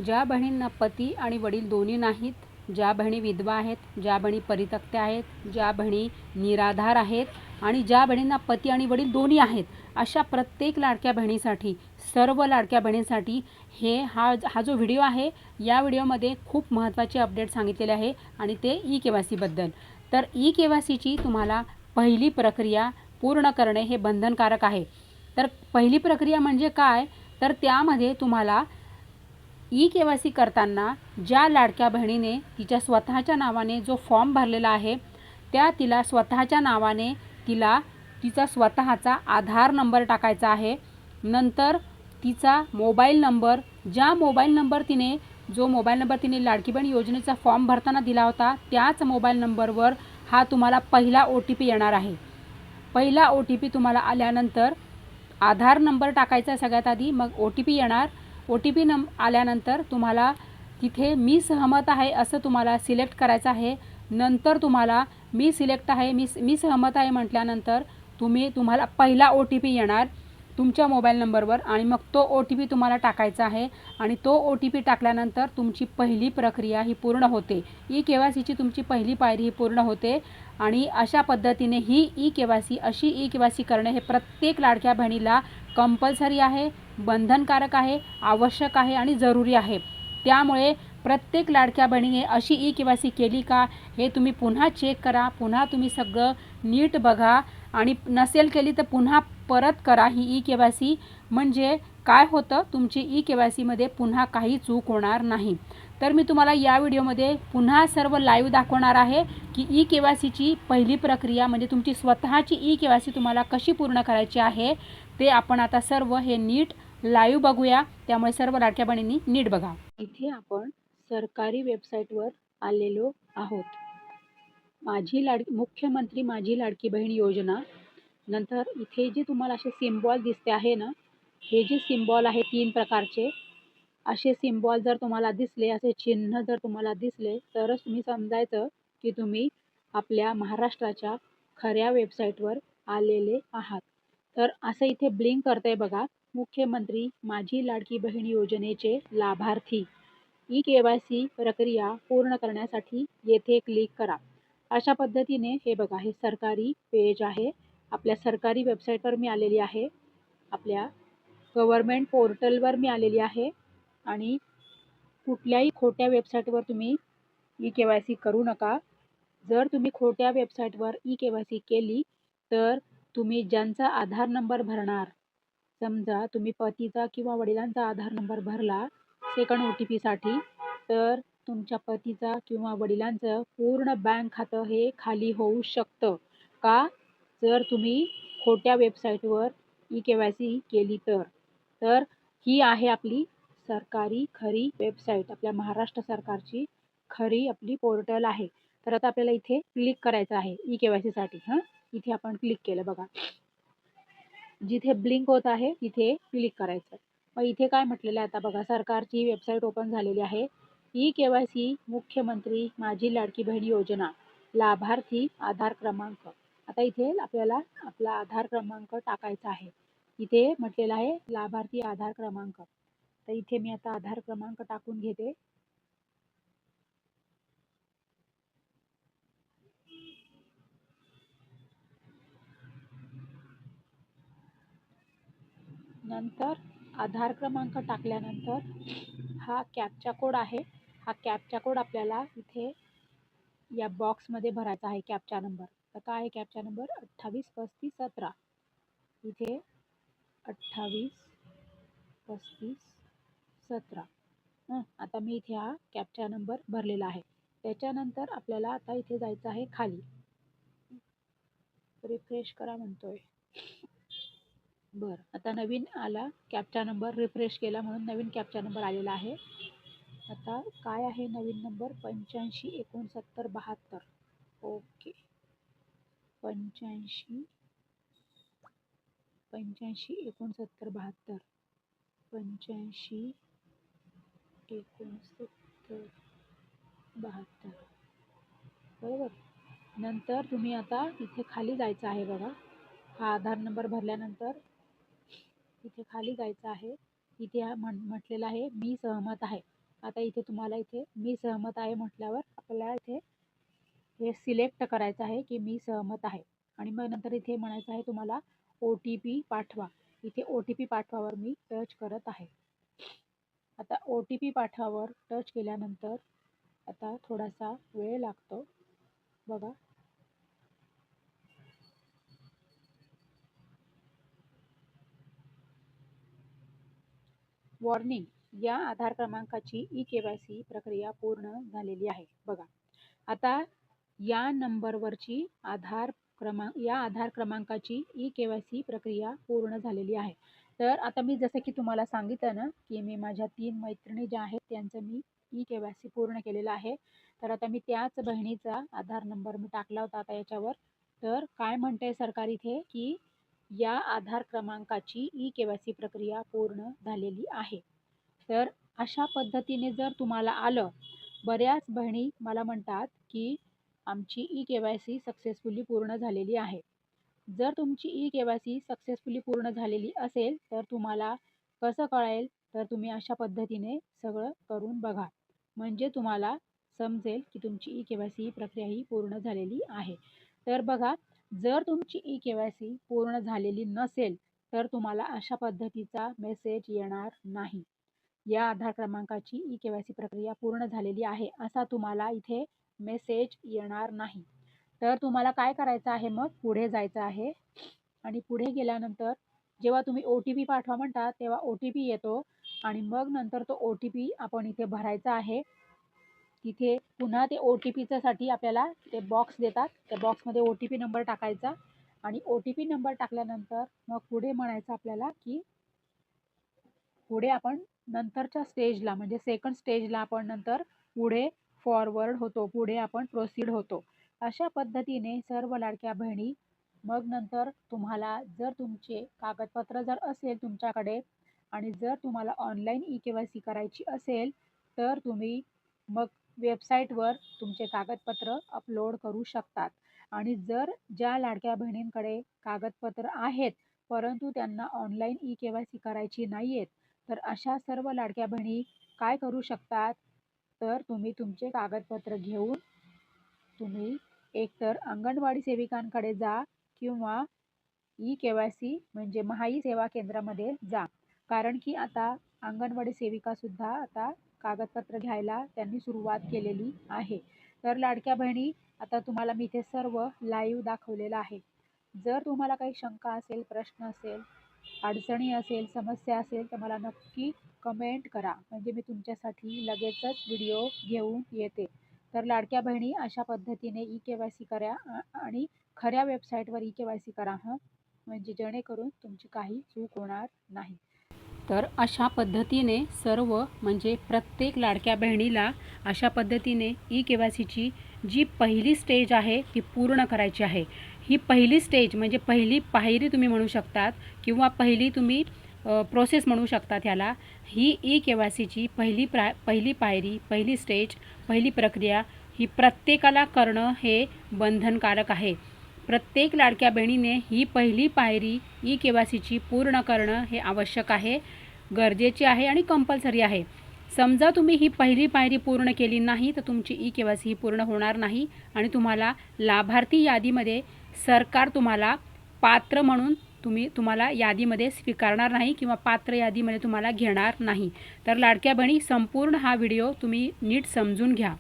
ज्या बहिणींना पती आणि वडील दोन्ही नाहीत, ज्या बहिणी विधवा आहेत, ज्या बहिणी परित्यक्त्या आहेत, ज्या बहिणी निराधार आहेत आणि ज्या बहिणींना पती आणि वडील दोन्ही आहेत, अशा प्रत्येक लाडक्या बहिणीसाठी, सर्व लाडक्या बहिणींसाठी हा जो व्हिडिओ आहे, या व्हिडिओमध्ये खूप महत्त्वाचे अपडेट सांगितलेले आहे आणि ते ई-केवायसीबद्दल. तर ई-केवायसीची तुम्हाला पहिली प्रक्रिया पूर्ण करणे हे बंधनकारक आहे. तर पहिली प्रक्रिया म्हणजे काय? तर त्यामध्ये तुम्हाला ई-केवायसी करताना ज्या लाडक्या बहिणीने तिच्या स्वतःच्या नावाने जो फॉर्म भरलेला आहे, तिला स्वतःच्या नावाने तिचा स्वतःचा आधार नंबर टाकायचा आहे. नंतर तिचा मोबाईल नंबर, जो मोबाईल नंबर तिने लाडकी बहीण योजनेचा फॉर्म भरताना दिला होता, त्याच मोबाईल नंबरवर तुम्हाला पहिला OTP येणार आहे. पहिला OTP तुम्हाला आल्यानंतर आधार नंबर टाकायचा सगळ्यात आधी, मग OTP येणार. OTP आल्यानंतर तुम्हाला तिथे मी सहमत आहे असं तुम्हाला सिलेक्ट करायचं आहे. नंतर तुम्हाला मी सहमत आहे म्हटल्यानंतर तुम्हाला पहिला OTP येणार तुमच्या मोबाईल नंबरवर आणि मग तो OTP तुम्हाला टाकायचा आहे आणि तो OTP टाकल्यानंतर तुमची पहिली प्रक्रिया ही पूर्ण होते. ई-केवायसीची तुमची पहिली पायरी ही पूर्ण होते आणि अशा पद्धतीने ही ई-केवायसी करणे हे प्रत्येक लाडक्या बहिणीला कंपल्सरी आहे, बंधनकारक आहे, आवश्यक आहे आणि जरुरी आहे. त्यामुळे प्रत्येक लाडक्या बहिणीने अशी ई-केवायसी केली का हे तुम्ही पुन्हा चेक करा, पुन्हा तुम्ही सगळं नीट बघा आणि नसेल केली तर पुन्हा परत करा ही ई-केवायसी. म्हणजे काय होतं, तुमची ई-केवायसीमध्ये पुन्हा काही चूक होणार नाही. तर मी तुम्हाला या व्हिडिओमध्ये पुन्हा सर्व लाईव्ह दाखवणार आहे की ई-केवायसीची पहिली प्रक्रिया म्हणजे तुमची स्वतःची ई-केवायसी तुम्हाला कशी पूर्ण करायची आहे, ते आपण आता सर्व हे नीट लाईव्ह बघूया. त्यामुळे सर्व लाडक्या बहिणींनी नीट बघा. इथे आपण सरकारी वेबसाईटवर आलेलो आहोत. मुख्यमंत्री माझी लाडकी बहीण योजना. नंतर इथे जे तुम्हाला असे सिम्बॉल दिसते आहे ना, हे जे सिम्बॉल आहे 3 प्रकारचे, असे सिम्बॉल जर तुम्हाला दिसले, असे चिन्ह जर तुम्हाला दिसले, तरच तुम्ही समजायचं की तुम्ही आपल्या महाराष्ट्राच्या खऱ्या वेबसाईटवर आलेले आहात. तर असं इथे ब्लिंक करतंय बघा, मुख्यमंत्री माझी लाडकी बहीण योजनेचे लाभार्थी. ई-केवायसी प्रक्रिया पूर्ण करण्यासाठी येथे क्लिक करा. अशा पद्धतीने हे बघा, हे सरकारी पेज आहे. आपल्या सरकारी वेबसाईटवर मी आलेली आहे. आपल्या गव्हर्नमेंट पोर्टलवर मी आलेली आहे आणि कुठल्याही खोट्या वेबसाईटवर तुम्ही ई-केवायसी करू नका. जर तुम्ही खोट्या वेबसाईटवर ई-केवायसी केली तर तुम्ही ज्यांचा आधार नंबर भरणार, समजा तुम्ही पतीचा किंवा वडिलांचा आधार नंबर भरला सेकंड OTPसाठी, तर तुमच्या पतीचा किंवा वडिलांचं पूर्ण बँक खातं हे खाली होऊ शकतं का, जर तुम्ही खोट्या वेबसाईटवर ई-केवायसी केली तर ही आहे आपली सरकारी खरी वेबसाईट, आपल्या महाराष्ट्र सरकारची खरी आपली पोर्टल आहे. तर आता आपल्याला इथे क्लिक करायचं आहे ई-केवायसीसाठी. इथे आपण क्लिक केलं बघा, जिथे ब्लिंक होत आहे तिथे क्लिक करायचं. मग इथे काय म्हटलेलं आहे आता बघा, सरकारची वेबसाईट ओपन झालेली आहे. ई-केवायसी मुख्यमंत्री माझी लाडकी बहीण योजना, लाभार्थी आधार क्रमांक. आता इथे आपल्याला आपला आधार क्रमांक टाकायचा आहे. इथे म्हटलेलं आहे लाभार्थी आधार क्रमांक. तर इथे मी आता आधार क्रमांक टाकून घेते. नंतर आधार क्रमांक टाकल्यानंतर हा कॅप्चा कोड आहे. हा कॅप्चा कोड आपल्याला इथे या बॉक्समध्ये भरायचा आहे. कॅप्चा नंबर तर काय आहे, कॅप्चा नंबर 283517. इथे 283517. आता मी इथे हा कॅप्चा नंबर भरलेला आहे. त्याच्यानंतर आपल्याला आता इथे जायचं आहे खाली, रिफ्रेश करा म्हणतोय. बरं, आता नवीन आला कॅप्चा नंबर, रिफ्रेश केला म्हणून नवीन कॅप्चा नंबर आलेला आहे. आता काय आहे नवीन नंबर, 856972. ओके, 856972. 856972. बरोबर. नंतर तुम्ही आता इथे खाली जायचं आहे बघा, हा आधार नंबर भरल्यानंतर इथे खाली जायचं आहे. इथे हा म्हटलेला आहे मी सहमत आहे. आता इथे तुम्हाला इथे मी सहमत आहे म्हटल्यावर आपल्याला इथे हे सिलेक्ट करायचं आहे की मी सहमत आहे आणि मग नंतर इथे म्हणायचं आहे तुम्हाला OTP पाठवा. इथे OTP पाठवावर मी टच करत आहे. आता OTP पाठवावर टच केल्यानंतर आता थोडासा वेळ लागतो बघा. वॉर्निंग, या आधार क्रमांकाची eKYC प्रक्रिया पूर्ण झालेली आहे. बघा आता या नंबरवरची या आधार क्रमांकाची eKYC प्रक्रिया पूर्ण झालेली आहे. तर आता मी जसं की तुम्हाला सांगितलं ना की मी माझ्या 3 मैत्रिणी ज्या आहेत त्यांचं मी eKYC पूर्ण केलेलं आहे. तर आता मी त्याच बहिणीचा आधार नंबर मी टाकला होता आता याच्यावर. तर काय म्हणते सरकार इथे की या आधार क्रमांकाची eKYC प्रक्रिया पूर्ण झालेली आहे. तर अशा पद्धतीने जर तुम्हाला आलं, बऱ्याच बहिणी मला म्हणतात की आमची eKYC सक्सेसफुली पूर्ण झालेली आहे. जर तुमची eKYC सक्सेसफुली पूर्ण झालेली असेल तर तुम्हाला कसं कळेल, तर तुम्ही अशा पद्धतीने सगळं करून बघा. म्हणजे तुम्हाला समजेल की तुमची eKYC प्रक्रिया ही पूर्ण झालेली आहे. तर बघा, जर तुमची eKYC पूर्ण झालेली नसेल तर तुम्हाला अशा पद्धतीचा मेसेज येणार नाही. या आधार क्रमांकाची eKYC प्रक्रिया पूर्ण झालेली आहे असा तुम्हाला इथे मेसेज येणार नाही. तर तुम्हाला काय करायचं आहे, मग पुढे जायचं आहे आणि पुढे गेल्यानंतर जेव्हा तुम्ही OTP पाठवा म्हणता तेव्हा OTP येतो आणि मग नंतर तो OTP आपण इथे भरायचा आहे. तिथे पुन्हा ते OTPच्या साठी आपल्याला ते बॉक्स देतात. त्या बॉक्समध्ये OTP नंबर टाकायचा आणि OTP नंबर टाकल्यानंतर मग पुढे म्हणायचं आपल्याला की पुढे आपण नंतरच्या स्टेजला म्हणजे सेकंड स्टेजला आपण नंतर पुढे फॉरवर्ड होतो, पुढे आपण प्रोसीड होतो. अशा पद्धतीने सर्व लाडक्या बहिणी मग नंतर तुम्हाला जर तुमचे कागदपत्र जर असेल तुमच्याकडे आणि जर तुम्हाला ऑनलाईन eKYC करायची असेल तर तुम्ही मग वेबसाईटवर तुमचे कागदपत्र अपलोड करू शकतात. आणि जर ज्या लाडक्या बहिणींकडे कागदपत्र आहेत परंतु त्यांना ऑनलाईन eKYC करायची नाही आहेत, तर अशा सर्व लाडक्या बहिणी काय करू शकतात, तर तुम्ही तुमचे कागदपत्र घेऊन तुम्ही एकतर अंगणवाडी सेविकांकडे जा किंवा eKYC म्हणजे महाई सेवा केंद्रामध्ये जा. कारण की आता अंगणवाडी सेविकासुद्धा आता कागदपत्र घ्यायला त्यांनी सुरुवात केलेली आहे. तर लाडक्या बहिणी, आता तुम्हाला मी इथे सर्व लाईव्ह दाखवलेलं आहे. जर तुम्हाला काही शंका असेल, प्रश्न असेल, अडचणी असेल, समस्या असेल तर मला नक्की कमेंट करा. म्हणजे मी तुमच्यासाठी लगेचच व्हिडिओ घेऊन येते. तर लाडक्या बहिणी अशा पद्धतीने eKYC करा आणि खऱ्या वेबसाईटवर eKYC करा म्हणजे जेणेकरून तुमची काही चूक होणार नाही. तर अशा पद्धतीने सर्व म्हणजे प्रत्येक लाडक्या बहिणीला अशा पद्धतीने eKYCची जी पहिली स्टेज आहे ती पूर्ण करायची आहे. ही पहिली स्टेज म्हणजे पहिली पायरी तुम्ही म्हणू शकतात किंवा पहिली तुम्ही प्रोसेस म्हणू शकतात ह्याला. ही eKYCची पहिली पायरी, पहिली स्टेज, पहिली प्रक्रिया ही प्रत्येकाला करणं हे बंधनकारक आहे. प्रत्येक लाडक्या बहिणीने ही पहिली पायरी eKYCची पूर्ण करणं हे आवश्यक आहे, गरजेचे आहे आणि कंपल्सरी आहे. समजा तुम्ही ही पहिली पायरी पूर्ण केली नाही तर तुमची eKYC ही पूर्ण होणार नाही आणि तुम्हाला लाभार्थी यादीमध्ये सरकार तुम्हाला पात्र म्हणून तुम्हाला यादीमध्ये स्वीकारणार नाही किंवा पात्र यादीमध्ये तुम्हाला घेणार नाही. तर लाडक्या बहिणी, संपूर्ण हा व्हिडिओ तुम्ही नीट समजून घ्या.